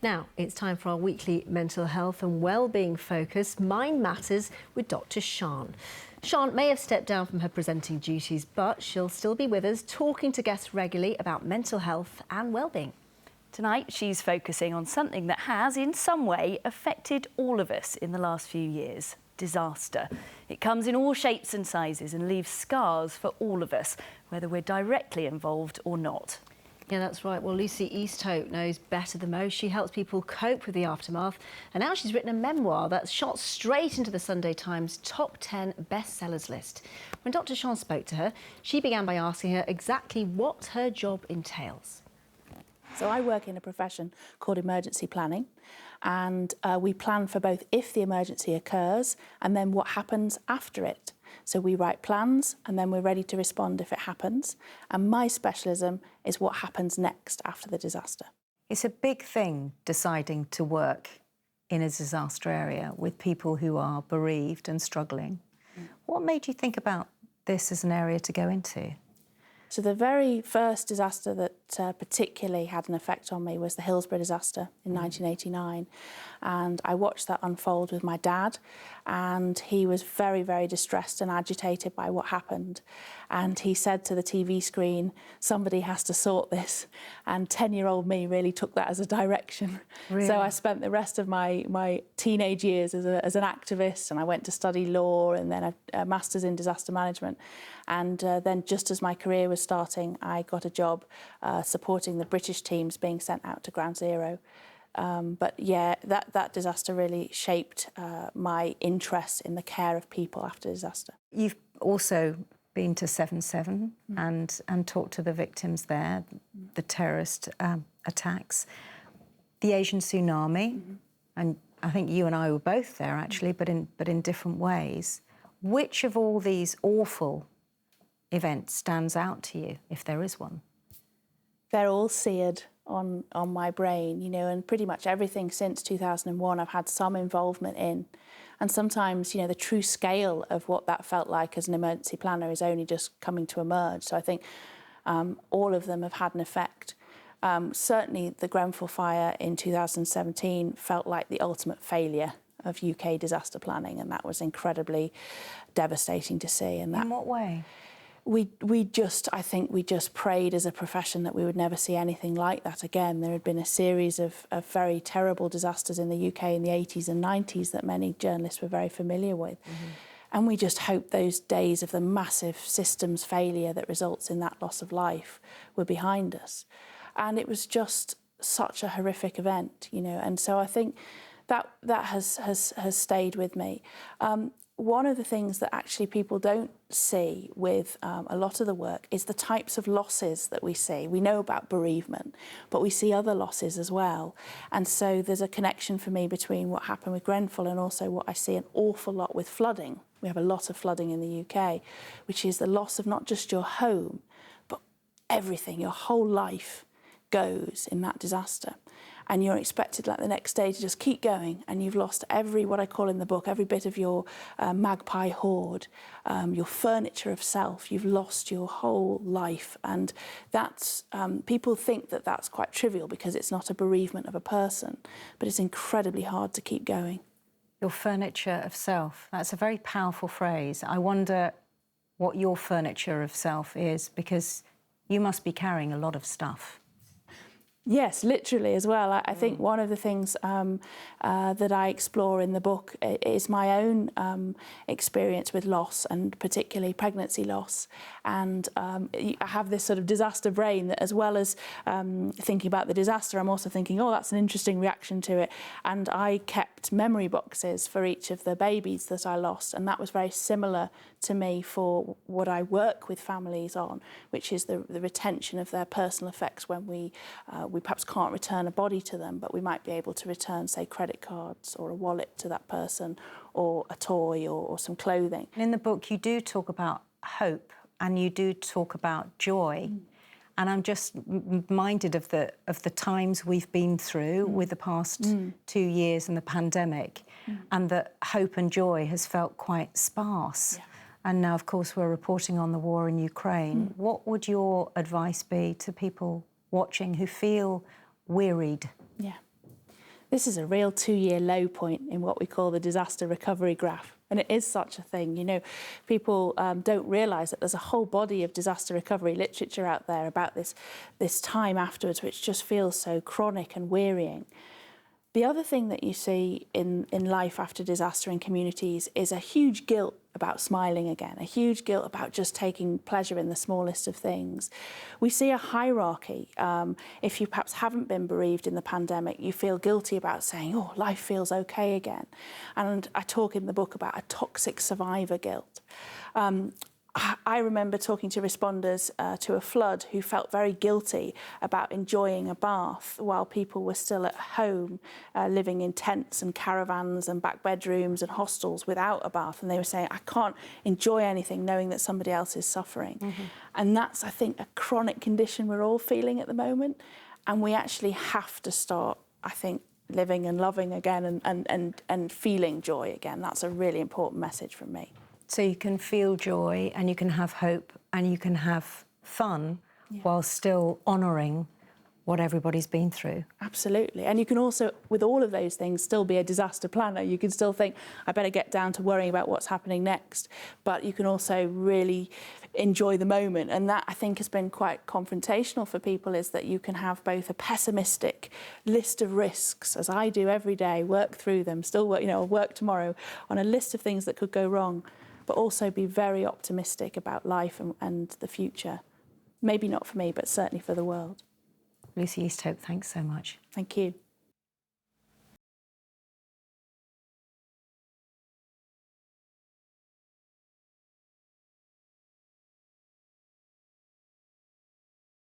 Now, it's time for our weekly mental health and well-being focus, Mind Matters, with Dr. Sian. Sian may have stepped down from her presenting duties, but she'll still be with us, talking to guests regularly about mental health and well-being. Tonight, she's focusing on something that has, in some way, affected all of us in the last few years: disaster. It comes in all shapes and sizes and leaves scars for all of us, whether we're directly involved or not. Yeah, that's right. Well, Lucy Easthope knows better than most. She helps people cope with the aftermath, and now she's written a memoir that's shot straight into the Sunday Times top 10 bestsellers list. When Dr. Sian spoke to her, she began by asking her exactly what her job entails. So I work in a profession called emergency planning, and we plan for both if the emergency occurs and then what happens after it. So we write plans and then we're ready to respond if it happens. And my specialism is what happens next after the disaster. It's a big thing deciding to work in a disaster area with people who are bereaved and struggling. What made you think about this as an area to go into? So the very first disaster that particularly had an effect on me was the Hillsborough Disaster in 1989. And I watched that unfold with my dad, and he was very, very distressed and agitated by what happened. And he said to the TV screen, "Somebody has to sort this." And 10-year-old me really took that as a direction. Really? So I spent the rest of my teenage years as an activist, and I went to study law and then a master's in disaster management. And then just as my career was starting, I got a job supporting the British teams being sent out to Ground Zero. But yeah, that disaster really shaped my interest in the care of people after disaster. You've also been to 7/7 and talked to the victims there, the terrorist attacks, the Asian tsunami, and I think you and I were both there actually, but in different ways. Which of all these awful event stands out to you, if there is one? They're all seared on my brain, you know, and pretty much everything since 2001 I've had some involvement in. And sometimes, you know, the true scale of what that felt like as an emergency planner is only just coming to emerge. So I think all of them have had an effect. Certainly the Grenfell Fire in 2017 felt like the ultimate failure of UK disaster planning, and that was incredibly devastating to see. And that, in what way? I think we just prayed as a profession that we would never see anything like that again. There had been a series of very terrible disasters in the UK in the 80s and 90s that many journalists were very familiar with. And we just hoped those days of the massive systems failure that results in that loss of life were behind us. And it was just such a horrific event, you know, and so I think that has stayed with me. One of the things that actually people don't see with a lot of the work is the types of losses that we see. We know about bereavement, but we see other losses as well. And so there's a connection for me between what happened with Grenfell and also what I see an awful lot with flooding. We have a lot of flooding in the UK, which is the loss of not just your home, but everything, your whole life goes in that disaster. And you're expected like the next day to just keep going, and you've lost what I call in the book, every bit of your magpie hoard, your furniture of self. You've lost your whole life, and that's people think that that's quite trivial because it's not a bereavement of a person, but it's incredibly hard to keep going. Your furniture of self, that's a very powerful phrase. I wonder what your furniture of self is, because you must be carrying a lot of stuff. Yes, literally as well. I think one of the things that I explore in the book is my own experience with loss, and particularly pregnancy loss. And I have this sort of disaster brain that, as well as thinking about the disaster, I'm also thinking, oh, that's an interesting reaction to it. And I kept memory boxes for each of the babies that I lost, and that was very similar to me for what I work with families on, which is the retention of their personal effects when we perhaps can't return a body to them, but we might be able to return, say, credit cards or a wallet to that person, or a toy or some clothing. In the book, you do talk about hope and you do talk about joy. And I'm just reminded of the times we've been through with the past 2 years and the pandemic, and that hope and joy has felt quite sparse. Yeah. And now, of course, we're reporting on the war in Ukraine. What would your advice be to people watching who feel wearied? Yeah. This is a real 2-year low point in what we call the disaster recovery graph. And it is such a thing. You know, people don't realise that there's a whole body of disaster recovery literature out there about this time afterwards, which just feels so chronic and wearying. The other thing that you see in life after disaster in communities is a huge guilt about smiling again, a huge guilt about just taking pleasure in the smallest of things. We see a hierarchy. If you perhaps haven't been bereaved in the pandemic, you feel guilty about saying, oh, life feels okay again. And I talk in the book about a toxic survivor guilt. I remember talking to responders to a flood who felt very guilty about enjoying a bath while people were still at home, living in tents and caravans and back bedrooms and hostels without a bath. And they were saying, I can't enjoy anything knowing that somebody else is suffering. Mm-hmm. And that's, I think, a chronic condition we're all feeling at the moment. And we actually have to start, I think, living and loving again and feeling joy again. That's a really important message from me. So you can feel joy and you can have hope and you can have fun while still honouring what everybody's been through. Absolutely. And you can also, with all of those things, still be a disaster planner. You can still think, I better get down to worrying about what's happening next. But you can also really enjoy the moment. And that, I think, has been quite confrontational for people, is that you can have both a pessimistic list of risks, as I do every day, work through them, still work, work tomorrow on a list of things that could go wrong, but also be very optimistic about life and the future. Maybe not for me, but certainly for the world. Lucy Easthope, thanks so much. Thank you.